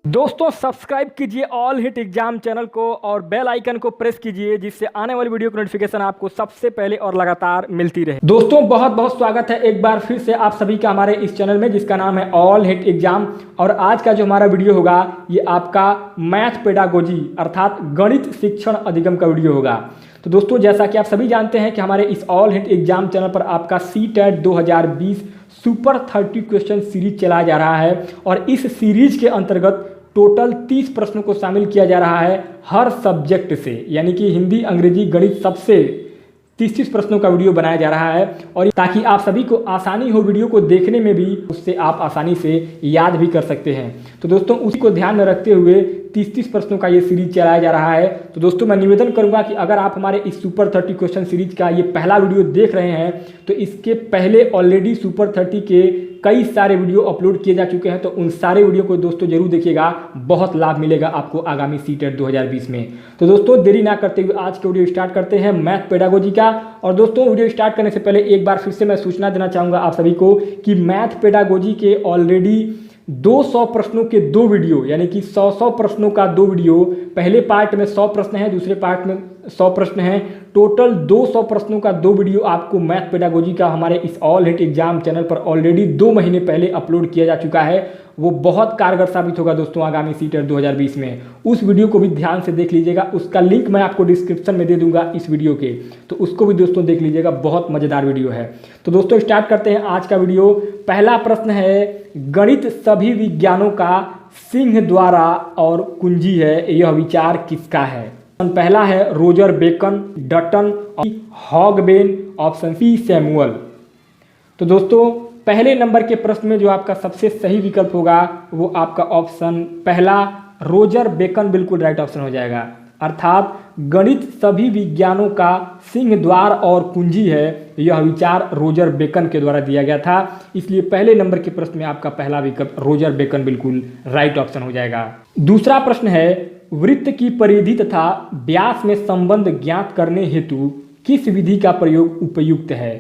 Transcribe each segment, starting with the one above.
दोस्तों सब्सक्राइब कीजिए all hit exam channel को और बेल आइकन को प्रेस कीजिए जिससे आने वाली वीडियो की नोटिफिकेशन आपको सबसे पहले और लगातार मिलती रहे। दोस्तों बहुत बहुत स्वागत है एक बार फिर से आप सभी का हमारे इस चैनल में जिसका नाम है ऑल हिट एग्जाम। और आज का जो हमारा वीडियो होगा ये आपका मैथ पेडागोजी अर्थात गणित शिक्षण अधिगम का वीडियो होगा। तो दोस्तों जैसा कि आप सभी जानते हैं कि हमारे इस ऑल हिट एग्जाम चैनल पर आपका CTET 2020 सुपर 30 क्वेश्चन सीरीज चलाया जा रहा है और इस सीरीज के अंतर्गत टोटल 30 प्रश्नों को शामिल किया जा रहा है हर सब्जेक्ट से, यानी कि हिंदी अंग्रेजी गणित सबसे 30 प्रश्नों का वीडियो बनाया जा रहा है और ताकि आप सभी को आसानी हो वीडियो को देखने में भी, उससे आप आसानी से याद भी कर सकते हैं। तो दोस्तों उसी को ध्यान में रखते हुए 30 प्रश्नों का ये सीरीज चलाया जा रहा है। तो दोस्तों मैं निवेदन करूंगा कि अगर आप हमारे इस सुपर 30 क्वेश्चन सीरीज का ये पहला वीडियो देख रहे हैं तो इसके पहले ऑलरेडी सुपर 30 के कई सारे वीडियो अपलोड किए जा चुके हैं, तो उन सारे वीडियो को दोस्तों जरूर देखिएगा, बहुत लाभ मिलेगा आपको आगामी CTET 2020 में। तो दोस्तों देरी ना करते हुए आज के वीडियो स्टार्ट करते हैं मैथ पेडागोजी का। और दोस्तों वीडियो स्टार्ट करने से पहले एक बार फिर से मैं सूचना देना चाहूँगा आप सभी को कि मैथ पेडागोजी के ऑलरेडी 200 प्रश्नों के 2 वीडियो, यानी कि 100 प्रश्नों का 2 वीडियो, पहले पार्ट में 100 प्रश्न हैं, दूसरे पार्ट में 100 प्रश्न हैं, टोटल 200 प्रश्नों का 2 वीडियो आपको मैथ पेडागोजी का हमारे इस ऑल हिट एग्जाम चैनल पर ऑलरेडी 2 महीने पहले अपलोड किया जा चुका है। वो बहुत कारगर साबित होगा दोस्तों आगामी CTET 2020 में। उस वीडियो को भी ध्यान से देख लीजिएगा, उसका लिंक मैं आपको डिस्क्रिप्शन में दे दूंगा इस वीडियो के, तो उसको भी दोस्तों देख लीजिएगा, बहुत मज़ेदार वीडियो है। तो दोस्तों स्टार्ट करते हैं आज का वीडियो। पहला प्रश्न है, गणित सभी विज्ञानों का सिंह द्वारा और कुंजी है, यह विचार किसका है? पहला है Roger Bacon, Dutton, Hogben, option C Samuel. तो दोस्तों पहले नंबर के प्रश्न में जो आपका सबसे सही विकल्प होगा वो आपका ऑप्शन पहला रोजर बेकन बिल्कुल राइट ऑप्शन हो जाएगा। अर्थात गणित सभी विज्ञानों का सिंह द्वार और कुंजी है, यह विचार रोजर बेकन के द्वारा दिया गया था, इसलिए पहले नंबर के प्रश्न में आपका पहला विकल्प रोजर बेकन बिल्कुल राइट ऑप्शन हो जाएगा। दूसरा प्रश्न है, वृत्त की परिधि तथा व्यास में संबंध ज्ञात करने हेतु किस विधि का प्रयोग उपयुक्त है?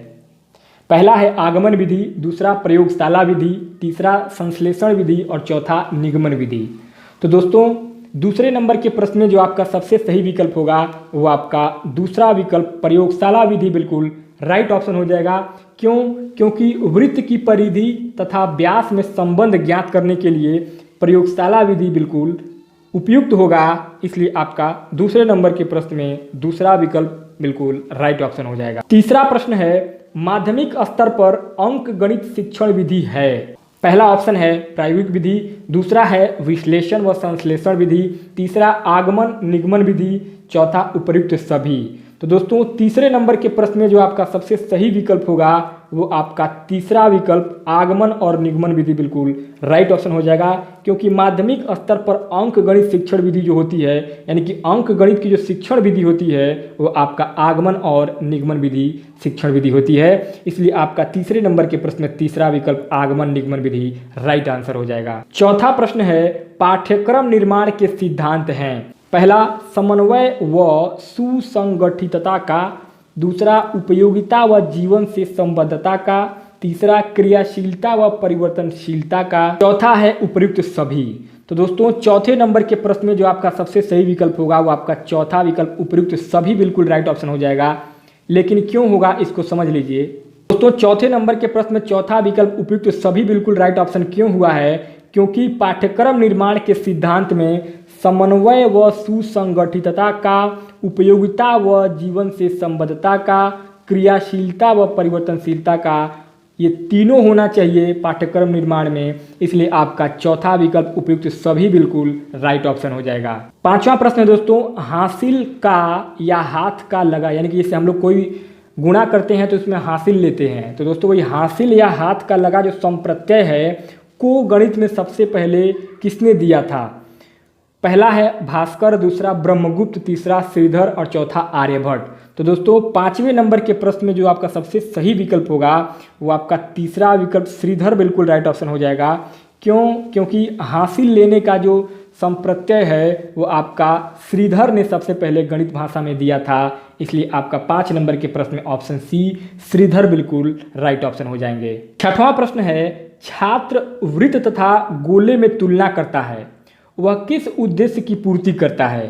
पहला है आगमन विधि, दूसरा प्रयोगशाला विधि, तीसरा संश्लेषण विधि और चौथा निगमन विधि। तो दोस्तों दूसरे नंबर के प्रश्न में जो आपका सबसे सही विकल्प होगा वो आपका दूसरा विकल्प प्रयोगशाला विधि बिल्कुल राइट ऑप्शन हो जाएगा। क्यों? क्योंकि वृत्त की परिधि तथा व्यास में संबंध ज्ञात करने के लिए प्रयोगशाला विधि बिल्कुल उपयुक्त होगा, इसलिए आपका दूसरे नंबर के प्रश्न में दूसरा विकल्प बिल्कुल राइट ऑप्शन हो जाएगा। तीसरा प्रश्न है, माध्यमिक स्तर पर अंक गणित शिक्षण विधि है। पहला ऑप्शन है प्रायोगिक विधि, दूसरा है विश्लेषण व संश्लेषण विधि, तीसरा आगमन निगमन विधि, चौथा उपयुक्त सभी। तो दोस्तों तीसरे नंबर के प्रश्न में जो आपका सबसे सही विकल्प होगा वो आपका तीसरा विकल्प आगमन और निगमन विधि बिल्कुल राइट ऑप्शन हो जाएगा। क्योंकि माध्यमिक स्तर पर अंक गणित शिक्षण विधि जो होती है, यानी कि अंक गणित की जो शिक्षण विधि होती है वो आपका आगमन और निगमन विधि शिक्षण विधि होती है, इसलिए आपका तीसरे नंबर के प्रश्न में तीसरा विकल्प आगमन निगमन विधि राइट आंसर हो जाएगा। चौथा प्रश्न है, पाठ्यक्रम निर्माण के सिद्धांत हैं। पहला समन्वय व सुसंगठितता का, दूसरा उपयोगिता व जीवन से संबद्धता का, तीसरा क्रियाशीलता व परिवर्तनशीलता का, चौथा है उपयुक्त सभी। तो दोस्तों चौथे नंबर के प्रश्न में जो आपका सबसे सही विकल्प होगा वो आपका चौथा विकल्प उपयुक्त सभी बिल्कुल राइट ऑप्शन हो जाएगा। लेकिन क्यों होगा इसको समझ लीजिए। दोस्तों चौथे नंबर के प्रश्न में चौथा विकल्प उपयुक्त सभी बिल्कुल राइट ऑप्शन क्यों हुआ है? क्योंकि पाठ्यक्रम निर्माण के सिद्धांत में समन्वय व सुसंगठितता का, उपयोगिता व जीवन से संबद्धता का, क्रियाशीलता व परिवर्तनशीलता का, ये तीनों होना चाहिए पाठ्यक्रम निर्माण में, इसलिए आपका चौथा विकल्प उपयुक्त सभी बिल्कुल राइट ऑप्शन हो जाएगा। पांचवा प्रश्न है दोस्तों, हासिल का या हाथ का लगा, यानी कि जैसे हम लोग कोई गुणा करते हैं तो इसमें हासिल लेते हैं, तो दोस्तों वही हासिल या हाथ का लगा जो संप्रत्यय है को गणित में सबसे पहले किसने दिया था? पहला है भास्कर, दूसरा ब्रह्मगुप्त, तीसरा श्रीधर और चौथा आर्यभट्ट। तो दोस्तों पांचवें नंबर के प्रश्न में जो आपका सबसे सही विकल्प होगा वो आपका तीसरा विकल्प श्रीधर बिल्कुल राइट ऑप्शन हो जाएगा। क्यों? क्योंकि हासिल लेने का जो संप्रत्यय है वो आपका श्रीधर ने सबसे पहले गणित भाषा में दिया था, इसलिए आपका 5 नंबर के प्रश्न में ऑप्शन सी श्रीधर बिल्कुल राइट ऑप्शन हो जाएंगे। छठवां प्रश्न है, छात्र वृत्त तथा गोले में तुलना करता है वह किस उद्देश्य की पूर्ति करता है?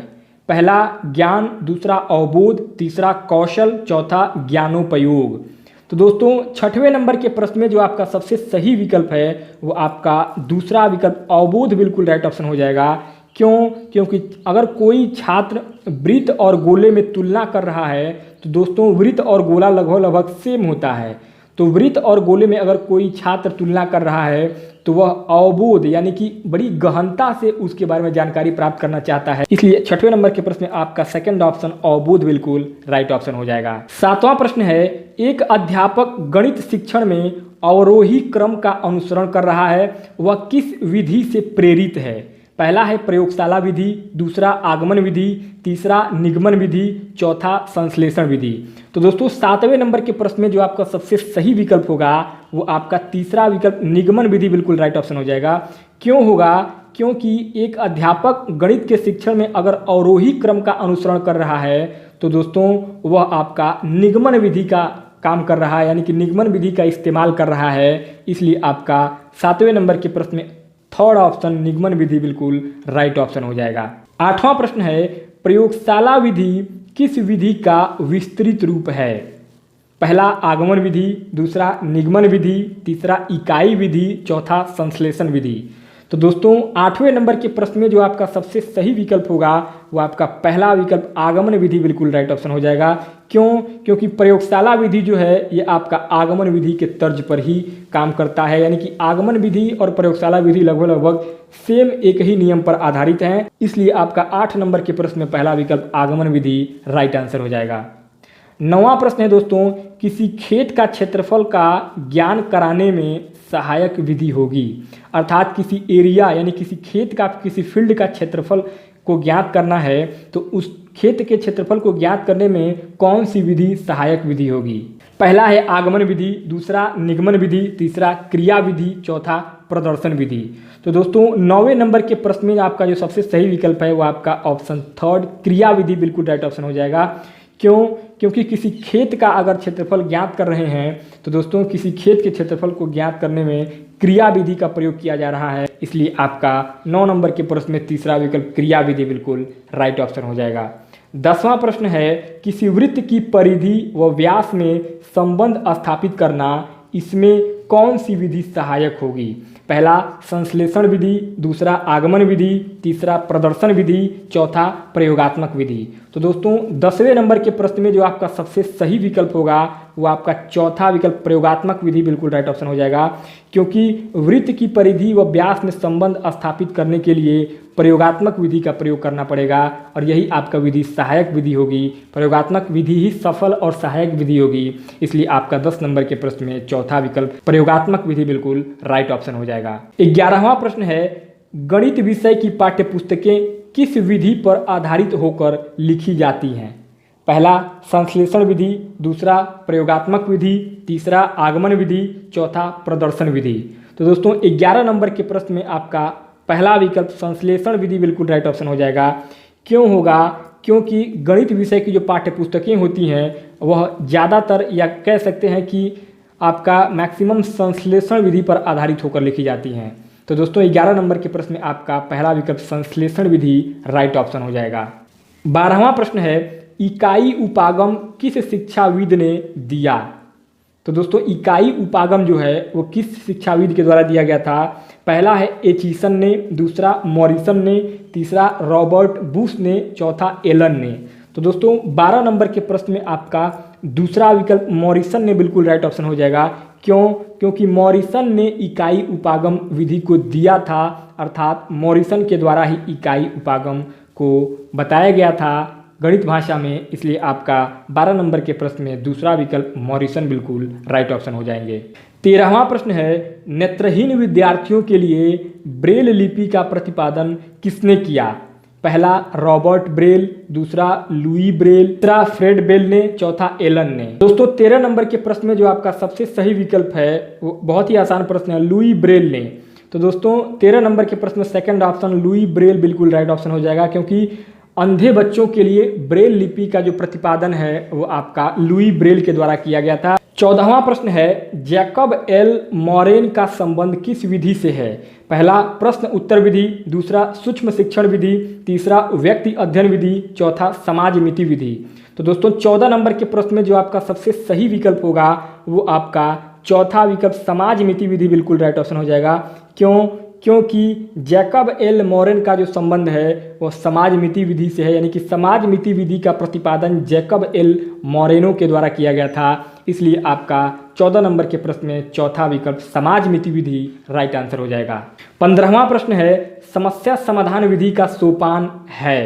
पहला ज्ञान, दूसरा अवबोध, तीसरा कौशल, चौथा ज्ञानोपयोग। तो दोस्तों 6वें नंबर के प्रश्न में जो आपका सबसे सही विकल्प है वो आपका दूसरा विकल्प अवबोध बिल्कुल राइट ऑप्शन हो जाएगा। क्यों? क्योंकि अगर कोई छात्र वृत्त और गोले में तुलना कर रहा है तो दोस्तों वृत्त और गोला लगभग सेम होता है। तो वृत्त और गोले में अगर कोई छात्र तुलना कर रहा है तो वह अवबोध यानी कि बड़ी गहनता से उसके बारे में जानकारी प्राप्त करना चाहता है, इसलिए 6वें नंबर के प्रश्न में आपका सेकंड ऑप्शन अवबोध बिल्कुल राइट ऑप्शन हो जाएगा। 7वां प्रश्न है, एक अध्यापक गणित शिक्षण में अवरोही क्रम का अनुसरण कर रहा है, वह किस विधि से प्रेरित है? पहला है प्रयोगशाला विधि, दूसरा आगमन विधि, तीसरा निगमन विधि, चौथा संश्लेषण विधि। तो दोस्तों 7वें नंबर के प्रश्न में जो आपका सबसे सही विकल्प होगा वो आपका तीसरा विकल्प निगमन विधि बिल्कुल राइट ऑप्शन हो जाएगा। क्यों होगा? क्योंकि एक अध्यापक गणित के शिक्षण में अगर अवरोही क्रम का अनुसरण कर रहा है तो दोस्तों वह आपका निगमन विधि का काम कर रहा है, यानी कि निगमन विधि का इस्तेमाल कर रहा है, इसलिए आपका 7वें नंबर के प्रश्न में थर्ड ऑप्शन निगमन विधि बिल्कुल राइट ऑप्शन हो जाएगा। 8वां प्रश्न है, प्रयोगशाला विधि किस विधि का विस्तृत रूप है? पहला आगमन विधि, दूसरा निगमन विधि, तीसरा इकाई विधि, चौथा संश्लेषण विधि। तो दोस्तों 8वें नंबर के प्रश्न में जो आपका सबसे सही विकल्प होगा वो आपका पहला विकल्प आगमन विधि बिल्कुल राइट ऑप्शन हो जाएगा। क्यों? क्योंकि प्रयोगशाला विधि जो है ये आपका आगमन विधि के तर्ज पर ही काम करता है, यानी कि आगमन विधि और प्रयोगशाला विधि लगभग सेम एक ही नियम पर आधारित हैं, इसलिए आपका 8 नंबर के प्रश्न में पहला विकल्प आगमन विधि राइट आंसर हो जाएगा। 9वां प्रश्न है दोस्तों, किसी खेत का क्षेत्रफल का ज्ञान कराने में सहायक विधि होगी, अर्थात किसी एरिया यानी किसी खेत का किसी फील्ड का क्षेत्रफल को ज्ञात करना है तो उस खेत के क्षेत्रफल को ज्ञात करने में कौन सी विधि सहायक विधि होगी? पहला है आगमन विधि, दूसरा निगमन विधि, तीसरा क्रिया विधि, चौथा प्रदर्शन विधि। तो दोस्तों 9वें नंबर के प्रश्न में आपका जो सबसे सही विकल्प है वो आपका ऑप्शन थर्ड क्रिया विधि बिल्कुल राइट ऑप्शन हो जाएगा। क्यों? क्योंकि किसी खेत का अगर क्षेत्रफल ज्ञात कर रहे हैं तो दोस्तों किसी खेत के क्षेत्रफल को ज्ञात करने में क्रिया विधि का प्रयोग किया जा रहा है, इसलिए आपका 9 नंबर के प्रश्न में तीसरा विकल्प क्रिया विधि बिल्कुल राइट ऑप्शन हो जाएगा। 10वां प्रश्न है, किसी वृत्त की परिधि व व्यास में संबंध स्थापित करना, इसमें कौन सी विधि सहायक होगी? पहला संश्लेषण विधि, दूसरा आगमन विधि, तीसरा प्रदर्शन विधि, चौथा प्रयोगात्मक विधि। तो दोस्तों 10वें नंबर के प्रश्न में जो आपका सबसे सही विकल्प होगा वो आपका चौथा विकल्प प्रयोगात्मक विधि बिल्कुल राइट ऑप्शन हो जाएगा। क्योंकि वृत्त की परिधि व व्यास में संबंध स्थापित करने के लिए प्रयोगात्मक विधि का प्रयोग करना पड़ेगा और यही आपका विधि सहायक विधि होगी। प्रयोगात्मक विधि ही सफल और सहायक विधि होगी, इसलिए आपका 10 नंबर के प्रश्न में चौथा विकल्प प्रयोगात्मक विधि बिल्कुल राइट ऑप्शन हो जाएगा। 11वां प्रश्न है, गणित विषय की पाठ्यपुस्तकें किस विधि पर आधारित होकर लिखी जाती हैं? पहला संश्लेषण विधि, दूसरा प्रयोगात्मक विधि, तीसरा आगमन विधि, चौथा प्रदर्शन विधि। तो दोस्तों 11 नंबर के प्रश्न में आपका पहला विकल्प संश्लेषण विधि बिल्कुल राइट ऑप्शन हो जाएगा। क्यों होगा? क्योंकि गणित विषय की जो पाठ्यपुस्तकें होती हैं वह ज़्यादातर या कह सकते हैं कि आपका मैक्सिमम संश्लेषण विधि पर आधारित होकर लिखी जाती हैं। तो दोस्तों 11 नंबर के प्रश्न में आपका पहला विकल्प संश्लेषण विधि राइट ऑप्शन हो जाएगा। 12वां प्रश्न है, इकाई उपागम किस शिक्षाविद ने दिया? तो दोस्तों इकाई उपागम जो है वो किस शिक्षाविद के द्वारा दिया गया था? पहला है एचिसन ने, दूसरा मॉरिसन ने, तीसरा रॉबर्ट बुश ने, चौथा एलन ने। तो दोस्तों 12 नंबर के प्रश्न में आपका दूसरा विकल्प मॉरिसन ने बिल्कुल राइट ऑप्शन हो जाएगा। क्यों? क्योंकि मॉरिसन ने इकाई उपागम विधि को दिया था, अर्थात मॉरिसन के द्वारा ही इकाई उपागम को बताया गया था गणित भाषा में, इसलिए आपका 12 नंबर के प्रश्न में दूसरा विकल्प मॉरिसन बिल्कुल राइट ऑप्शन हो जाएंगे। 13वां प्रश्न है, नेत्रहीन विद्यार्थियों के लिए ब्रेल लिपि का प्रतिपादन किसने किया? पहला रॉबर्ट ब्रेल, दूसरा लुई ब्रेल, तीसरा फ्रेड बेल ने, चौथा एलन ने। दोस्तों 13 नंबर के प्रश्न में जो आपका सबसे सही विकल्प है वो बहुत ही आसान प्रश्न है, लुई ब्रेल ने। तो दोस्तों 13 नंबर के प्रश्न में सेकंड ऑप्शन लुई ब्रेल बिल्कुल राइट ऑप्शन हो जाएगा, क्योंकि अंधे बच्चों के लिए ब्रेल लिपि का जो प्रतिपादन है वो आपका लुई ब्रेल के द्वारा किया गया था। 14वां प्रश्न है, जैकब एल मॉरेन का संबंध किस विधि से है? पहला प्रश्न उत्तर विधि, दूसरा सूक्ष्म शिक्षण विधि, तीसरा व्यक्ति अध्ययन विधि, चौथा समाज मिति विधि। तो दोस्तों 14 नंबर के प्रश्न में जो आपका सबसे सही विकल्प होगा वो आपका चौथा विकल्प समाज मिति विधि बिल्कुल राइट ऑप्शन हो जाएगा। क्योंकि जैकब एल मॉरेन का जो संबंध है वो समाज मिति विधि से है, यानी कि समाज मिति विधि का प्रतिपादन जैकब एल मॉरेनो के द्वारा किया गया था। इसलिए आपका 14 नंबर के प्रश्न में चौथा विकल्प समाज मिति विधि राइट आंसर हो जाएगा। 15वां प्रश्न है, समस्या समाधान विधि का सोपान है।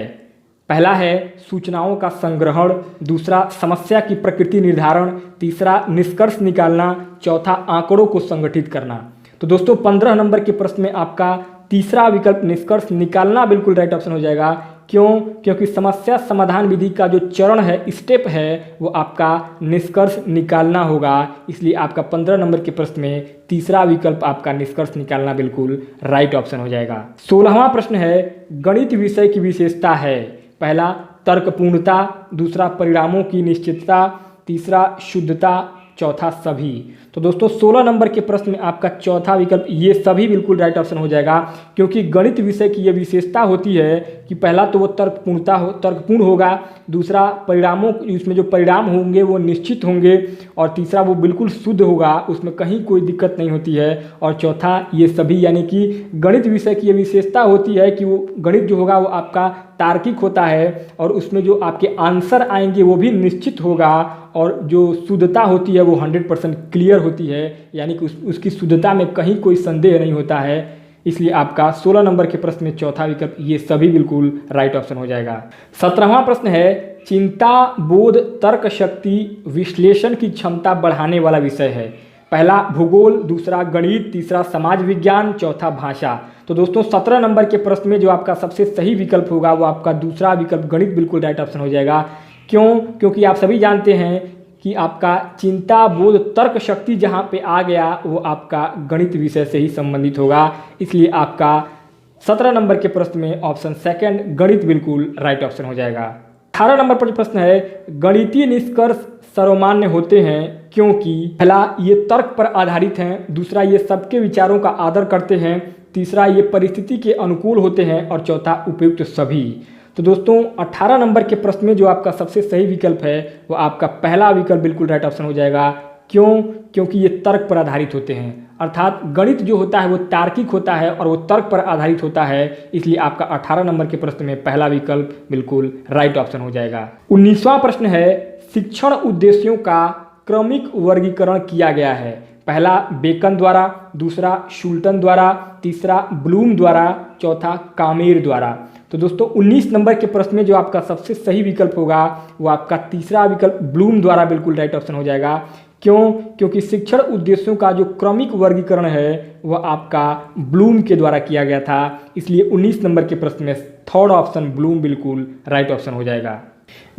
पहला है सूचनाओं का संग्रहण, दूसरा समस्या की प्रकृति निर्धारण, तीसरा निष्कर्ष निकालना, चौथा आंकड़ों को संगठित करना। तो दोस्तों 15 नंबर के प्रश्न में आपका तीसरा विकल्प निष्कर्ष निकालना बिल्कुल राइट ऑप्शन हो जाएगा। क्योंकि समस्या समाधान विधि का जो चरण है, स्टेप है, वो आपका निष्कर्ष निकालना होगा। इसलिए आपका 15 नंबर के प्रश्न में तीसरा विकल्प आपका निष्कर्ष निकालना बिल्कुल राइट ऑप्शन हो जाएगा। 16वां प्रश्न है, गणित विषय की विशेषता है। पहला तर्कपूर्णता, दूसरा परिणामों की निश्चितता, तीसरा शुद्धता, चौथा सभी। तो दोस्तों 16 नंबर के प्रश्न में आपका चौथा विकल्प ये सभी बिल्कुल राइट ऑप्शन हो जाएगा। क्योंकि गणित विषय की ये विशेषता होती है कि पहला तो वो तर्कपूर्ण होगा, दूसरा परिणामों, इसमें जो परिणाम होंगे वो निश्चित होंगे, और तीसरा वो बिल्कुल शुद्ध होगा, उसमें कहीं कोई दिक्कत नहीं होती है, और चौथा ये सभी। यानी कि गणित विषय की ये विशेषता होती है कि वो गणित जो होगा वो आपका तार्किक होता है, और उसमें जो आपके आंसर आएंगे वो भी निश्चित होगा, और जो शुद्धता होती है वो 100% क्लियर होती है, यानी कि उसकी शुद्धता में कहीं कोई संदेह नहीं होता है। इसलिए आपका 16 नंबर के प्रश्न में चौथा विकल्प ये सभी बिल्कुल राइट ऑप्शन हो जाएगा। 17वां प्रश्न है, चिंता बोध तर्क शक्ति विश्लेषण की क्षमता बढ़ाने वाला विषय है। पहला भूगोल, दूसरा गणित, तीसरा समाज विज्ञान, चौथा भाषा। तो दोस्तों 17 नंबर के प्रश्न में जो आपका सबसे सही विकल्प होगा वो आपका दूसरा विकल्प गणित बिल्कुल राइट ऑप्शन हो जाएगा। क्योंकि आप सभी जानते हैं कि आपका चिंता बोध तर्क शक्ति जहाँ पे आ गया वो आपका गणित विषय से ही संबंधित होगा। इसलिए आपका 17 नंबर के प्रश्न में ऑप्शन सेकंड गणित बिल्कुल राइट ऑप्शन हो जाएगा। 18 नंबर पर प्रश्न है, गणितीय निष्कर्ष सर्वमान्य होते हैं क्योंकि पहला ये तर्क पर आधारित हैं, दूसरा ये सबके विचारों का आदर करते हैं, तीसरा ये परिस्थिति के अनुकूल होते हैं, और चौथा उपयुक्त सभी। तो दोस्तों 18 नंबर के प्रश्न में जो आपका सबसे सही विकल्प है वो आपका पहला विकल्प बिल्कुल राइट ऑप्शन हो जाएगा। क्योंकि ये तर्क पर आधारित होते हैं, अर्थात गणित जो होता है वो तार्किक होता है और वो तर्क पर आधारित होता है। इसलिए आपका 18 नंबर के प्रश्न में पहला विकल्प बिल्कुल राइट ऑप्शन हो जाएगा। 19वां प्रश्न है, शिक्षण उद्देश्यों का क्रमिक वर्गीकरण किया गया है। पहला बेकन द्वारा, दूसरा शुल्टन द्वारा, तीसरा ब्लूम द्वारा, चौथा कामेर द्वारा। तो दोस्तों 19 नंबर के प्रश्न में जो आपका सबसे सही विकल्प होगा वो आपका तीसरा विकल्प ब्लूम द्वारा बिल्कुल राइट ऑप्शन हो जाएगा। क्योंकि शिक्षण उद्देश्यों का जो क्रमिक वर्गीकरण है वह आपका ब्लूम के द्वारा किया गया था। इसलिए 19 नंबर के प्रश्न में थर्ड ऑप्शन ब्लूम बिल्कुल राइट ऑप्शन हो जाएगा।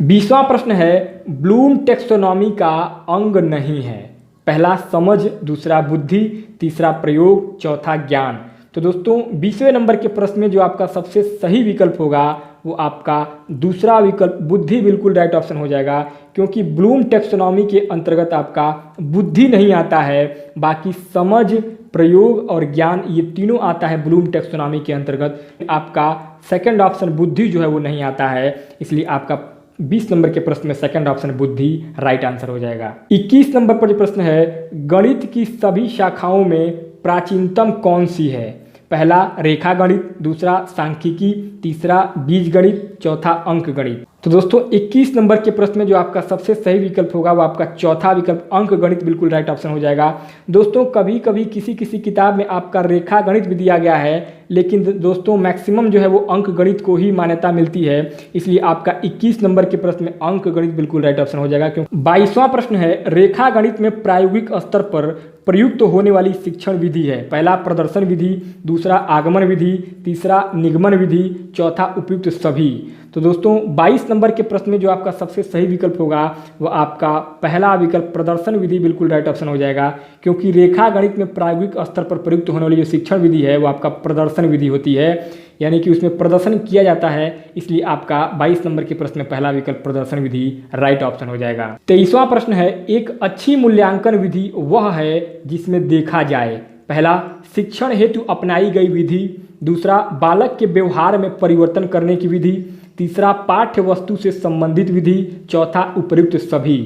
20वां प्रश्न है, ब्लूम टेक्सोनॉमी का अंग नहीं है। पहला समझ, दूसरा बुद्धि, तीसरा प्रयोग, चौथा ज्ञान। तो दोस्तों 20वें नंबर के प्रश्न में जो आपका सबसे सही विकल्प होगा वो आपका दूसरा विकल्प बुद्धि बिल्कुल राइट ऑप्शन हो जाएगा। क्योंकि ब्लूम टेक्सोनॉमी के अंतर्गत आपका बुद्धि नहीं आता है, बाकी समझ, प्रयोग और ज्ञान ये तीनों आता है ब्लूम टेक्सोनॉमी के अंतर्गत। आपका सेकंड ऑप्शन बुद्धि जो है वो नहीं आता है। इसलिए आपका 20 नंबर के प्रश्न में सेकंड ऑप्शन बुद्धि राइट आंसर हो जाएगा। 21 नंबर पर जो प्रश्न है, गणित की सभी शाखाओं में प्राचीनतम कौन सी है। पहला रेखा गणित, दूसरा सांख्यिकी, तीसरा बीज गणित, चौथा अंक गणित। तो दोस्तों 21 नंबर के प्रश्न में जो आपका सबसे सही विकल्प होगा वो आपका चौथा विकल्प अंक गणित बिल्कुल राइट ऑप्शन हो जाएगा। दोस्तों कभी कभी किसी किताब में आपका रेखा गणित भी दिया गया है, लेकिन दोस्तों मैक्सिमम जो है वो अंक गणित को ही मान्यता मिलती है। इसलिए आपका 21 नंबर के प्रश्न में अंक गणित बिल्कुल राइट ऑप्शन हो जाएगा। क्योंकि 22वां प्रश्न है, रेखा गणित में प्रायोगिक स्तर पर प्रयुक्त होने वाली शिक्षण विधि है। पहला प्रदर्शन विधि, दूसरा आगमन विधि, तीसरा निगमन विधि, चौथा उपयुक्त सभी। तो दोस्तों 22 नंबर के प्रश्न में जो आपका सबसे सही विकल्प होगा वो आपका पहला विकल्प प्रदर्शन विधि बिल्कुल राइट ऑप्शन हो जाएगा, क्योंकि रेखा गणित में प्रायोगिक स्तर पर प्रयुक्त होने वाली जो शिक्षण विधि है वो आपका प्रदर्शन विधि होती है, यानी कि उसमें प्रदर्शन किया जाता है, इसलिए आपका 22 नंबर के प्रश्न में पहला विकल्प प्रदर्शन विधि राइट ऑप्शन हो जाएगा। 23वां प्रश्न है, एक अच्छी मूल्यांकन विधि वह है जिसमें देखा जाए। पहला शिक्षण हेतु अपनाई गई विधि, दूसरा बालक के व्यवहार में परिवर्तन करने की विधि, तीसरा पाठ्य वस्तु से संबंधित विधि, चौथा उपयुक्त सभी।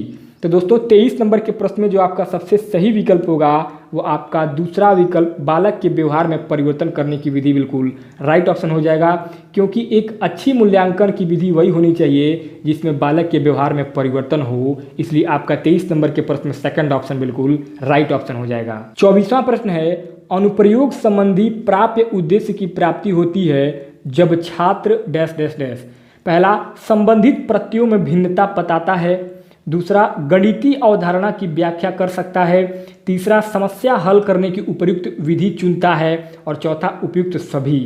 तो दोस्तों 23 नंबर के प्रश्न में जो आपका सबसे सही विकल्प होगा वो आपका दूसरा विकल्प बालक के व्यवहार में परिवर्तन करने की विधि बिल्कुल राइट ऑप्शन हो जाएगा, क्योंकि एक अच्छी मूल्यांकन की विधि वही होनी चाहिए जिसमें बालक के व्यवहार में परिवर्तन हो, इसलिए आपका 23 नंबर के प्रश्न में सेकंड ऑप्शन बिल्कुल राइट ऑप्शन हो जाएगा। 24वां प्रश्न है, अनुप्रयोग संबंधी प्राप्य उद्देश्य की प्राप्ति होती है जब छात्र डैश डैश डैश। पहला संबंधित प्रत्ययों में भिन्नता बताता है, दूसरा गणितीय अवधारणा की व्याख्या कर सकता है, तीसरा समस्या हल करने की उपयुक्त विधि चुनता है, और चौथा उपयुक्त सभी।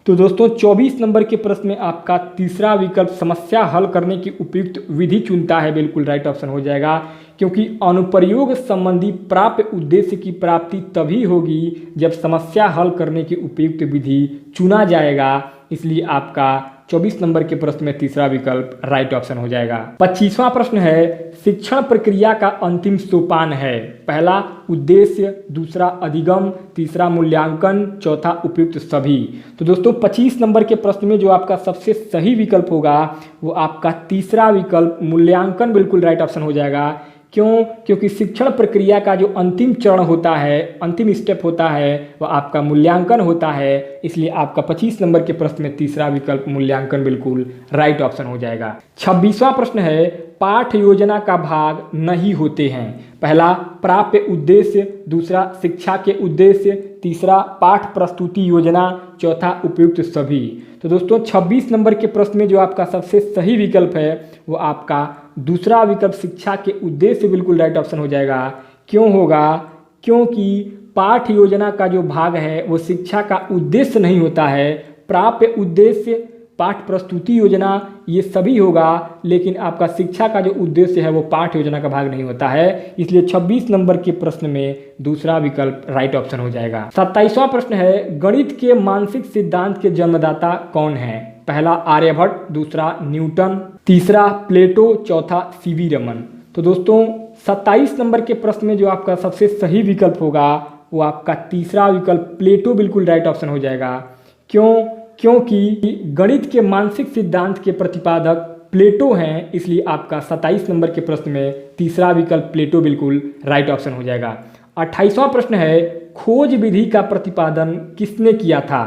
तो दोस्तों 24 नंबर के प्रश्न में आपका तीसरा विकल्प समस्या हल करने की उपयुक्त विधि चुनता है बिल्कुल राइट ऑप्शन हो जाएगा, क्योंकि अनुप्रयोग संबंधी प्राप्य उद्देश्य की प्राप्ति तभी होगी जब समस्या हल करने की उपयुक्त विधि चुना जाएगा, इसलिए आपका 24 नंबर के प्रश्न में तीसरा विकल्प राइट ऑप्शन हो जाएगा। 25वां प्रश्न है, शिक्षण प्रक्रिया का अंतिम सोपान है। पहला उद्देश्य, दूसरा अधिगम, तीसरा मूल्यांकन, चौथा उपयुक्त सभी। तो दोस्तों 25 नंबर के प्रश्न में जो आपका सबसे सही विकल्प होगा वो आपका तीसरा विकल्प मूल्यांकन बिल्कुल राइट ऑप्शन हो जाएगा। क्यों? क्योंकि शिक्षण प्रक्रिया का जो अंतिम चरण होता है, अंतिम स्टेप होता है, वह आपका मूल्यांकन होता है, इसलिए आपका 25 नंबर के प्रश्न में तीसरा विकल्प मूल्यांकन बिल्कुल राइट ऑप्शन हो जाएगा। 26वां प्रश्न है, पाठ योजना का भाग नहीं होते हैं। पहला प्राप्य उद्देश्य, दूसरा शिक्षा के उद्देश्य, तीसरा पाठ प्रस्तुति योजना, चौथा उपयुक्त सभी। तो दोस्तों 26 नंबर के प्रश्न में जो आपका सबसे सही विकल्प है वो आपका दूसरा विकल्प शिक्षा के उद्देश्य बिल्कुल राइट ऑप्शन हो जाएगा। क्यों होगा? क्योंकि पाठ योजना का जो भाग है वो शिक्षा का उद्देश्य नहीं होता है, प्राप्य उद्देश्य, पाठ प्रस्तुति योजना ये सभी होगा, लेकिन आपका शिक्षा का जो उद्देश्य है वो पाठ योजना का भाग नहीं होता है, इसलिए 26 नंबर के प्रश्न में दूसरा विकल्प राइट ऑप्शन हो जाएगा। 27वां प्रश्न है, गणित के मानसिक सिद्धांत के जन्मदाता कौन है? पहला आर्यभट्ट, दूसरा न्यूटन, तीसरा प्लेटो, चौथा सीवी रमन। तो दोस्तों 27 नंबर के प्रश्न में जो आपका सबसे सही विकल्प होगा वो आपका तीसरा विकल्प प्लेटो बिल्कुल राइट ऑप्शन हो जाएगा। क्यों? क्योंकि गणित के मानसिक सिद्धांत के प्रतिपादक प्लेटो हैं, इसलिए आपका 27 नंबर के प्रश्न में तीसरा विकल्प प्लेटो बिल्कुल राइट ऑप्शन हो जाएगा। 28वां प्रश्न है, खोज विधि का प्रतिपादन किसने किया था?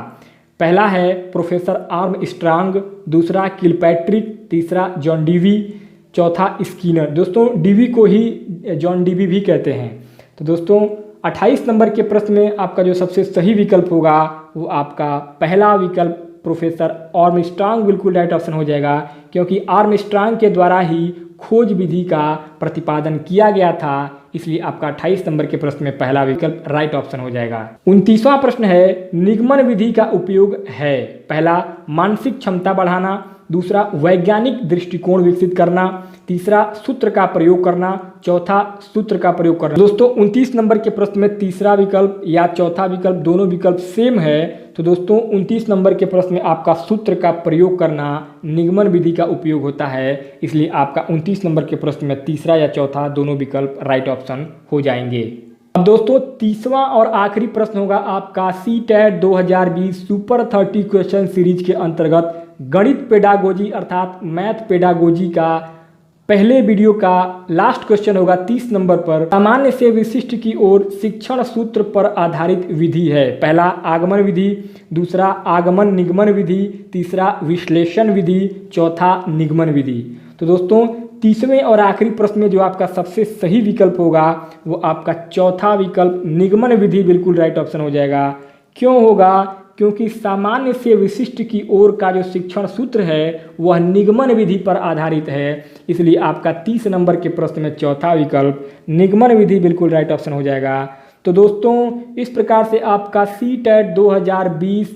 पहला है प्रोफेसर आर्मस्ट्रांग, दूसरा किलपैट्रिक, तीसरा जॉन डीवी, चौथा स्किनर। दोस्तों डीवी को ही जॉन डीवी भी कहते हैं। तो दोस्तों 28 नंबर के प्रश्न में आपका जो सबसे सही विकल्प होगा वो आपका पहला विकल्प प्रोफेसर आर्मस्ट्रांग बिल्कुल राइट ऑप्शन हो जाएगा, क्योंकि आर्मस्ट्रांग के द्वारा ही खोज विधि का प्रतिपादन किया गया था, इसलिए आपका 28 नंबर के प्रश्न में पहला विकल्प राइट ऑप्शन हो जाएगा। 29वां प्रश्न है, निगमन विधि का उपयोग है। पहला मानसिक क्षमता बढ़ाना, दूसरा वैज्ञानिक दृष्टिकोण विकसित करना, तीसरा सूत्र का प्रयोग करना, चौथा सूत्र का प्रयोग करना। दोस्तों 29 नंबर के प्रश्न में तीसरा विकल्प या चौथा विकल्प दोनों विकल्प सेम है, तो दोस्तों 29 नंबर के प्रश्न में आपका सूत्र का प्रयोग करना निगमन विधि का उपयोग होता है, इसलिए आपका 29 नंबर के प्रश्न में तीसरा या चौथा दोनों विकल्प राइट ऑप्शन हो जाएंगे। अब दोस्तों 30वां और आखिरी प्रश्न होगा आपका CTET 2020 सुपर 30 क्वेश्चन सीरीज के अंतर्गत गणित पेडागोजी अर्थात मैथ पेडागोजी का पहले वीडियो का लास्ट क्वेश्चन होगा 30 नंबर पर। सामान्य से विशिष्ट की ओर शिक्षण सूत्र पर आधारित विधि है। पहला आगमन विधि, दूसरा आगमन निगमन विधि, तीसरा विश्लेषण विधि, चौथा निगमन विधि। तो दोस्तों 30वें और आखिरी प्रश्न में जो आपका सबसे सही विकल्प होगा वो आपका चौथा विकल्प निगमन विधि बिल्कुल राइट ऑप्शन हो जाएगा। क्यों होगा? क्योंकि सामान्य से विशिष्ट की ओर का जो शिक्षण सूत्र है वह निगमन विधि पर आधारित है, इसलिए आपका 30 नंबर के प्रश्न में चौथा विकल्प निगमन विधि बिल्कुल राइट ऑप्शन हो जाएगा। तो दोस्तों इस प्रकार से आपका CTET 2020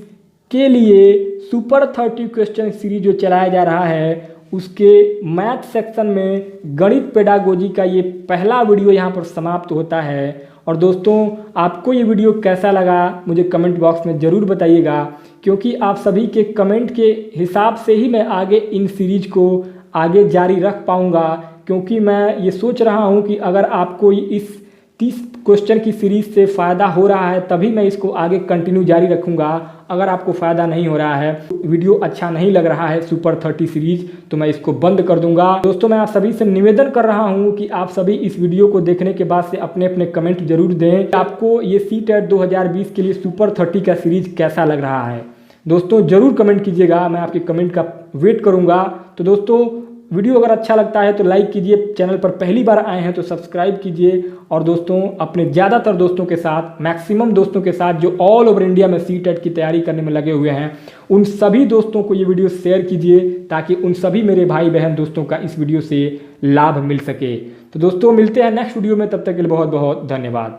के लिए सुपर 30 क्वेश्चन सीरीज जो चलाया जा रहा है उसके मैथ सेक्शन में गणित पेडागोजी का ये पहला वीडियो यहाँ पर समाप्त होता है। और दोस्तों आपको ये वीडियो कैसा लगा मुझे कमेंट बॉक्स में ज़रूर बताइएगा, क्योंकि आप सभी के कमेंट के हिसाब से ही मैं आगे इन सीरीज को आगे जारी रख पाऊँगा। क्योंकि मैं ये सोच रहा हूँ कि अगर आपको इस 30 क्वेश्चन की सीरीज से फ़ायदा हो रहा है तभी मैं इसको आगे कंटिन्यू जारी रखूँगा। अगर आपको फ़ायदा नहीं हो रहा है, वीडियो अच्छा नहीं लग रहा है सुपर 30 सीरीज, तो मैं इसको बंद कर दूंगा। दोस्तों मैं आप सभी से निवेदन कर रहा हूं कि आप सभी इस वीडियो को देखने के बाद से अपने अपने कमेंट जरूर दें। आपको ये CTET 2020 के लिए सुपर 30 का सीरीज कैसा लग रहा है। दोस्तों ज़रूर कमेंट कीजिएगा, मैं आपके कमेंट का वेट करूँगा। तो दोस्तों वीडियो अगर अच्छा लगता है तो लाइक कीजिए, चैनल पर पहली बार आए हैं तो सब्सक्राइब कीजिए। और दोस्तों अपने ज़्यादातर दोस्तों के साथ, मैक्सिमम दोस्तों के साथ जो ऑल ओवर इंडिया में CTET की तैयारी करने में लगे हुए हैं, उन सभी दोस्तों को ये वीडियो शेयर कीजिए ताकि उन सभी मेरे भाई बहन दोस्तों का इस वीडियो से लाभ मिल सके। तो दोस्तों मिलते हैं नेक्स्ट वीडियो में, तब तक के लिए बहुत बहुत धन्यवाद।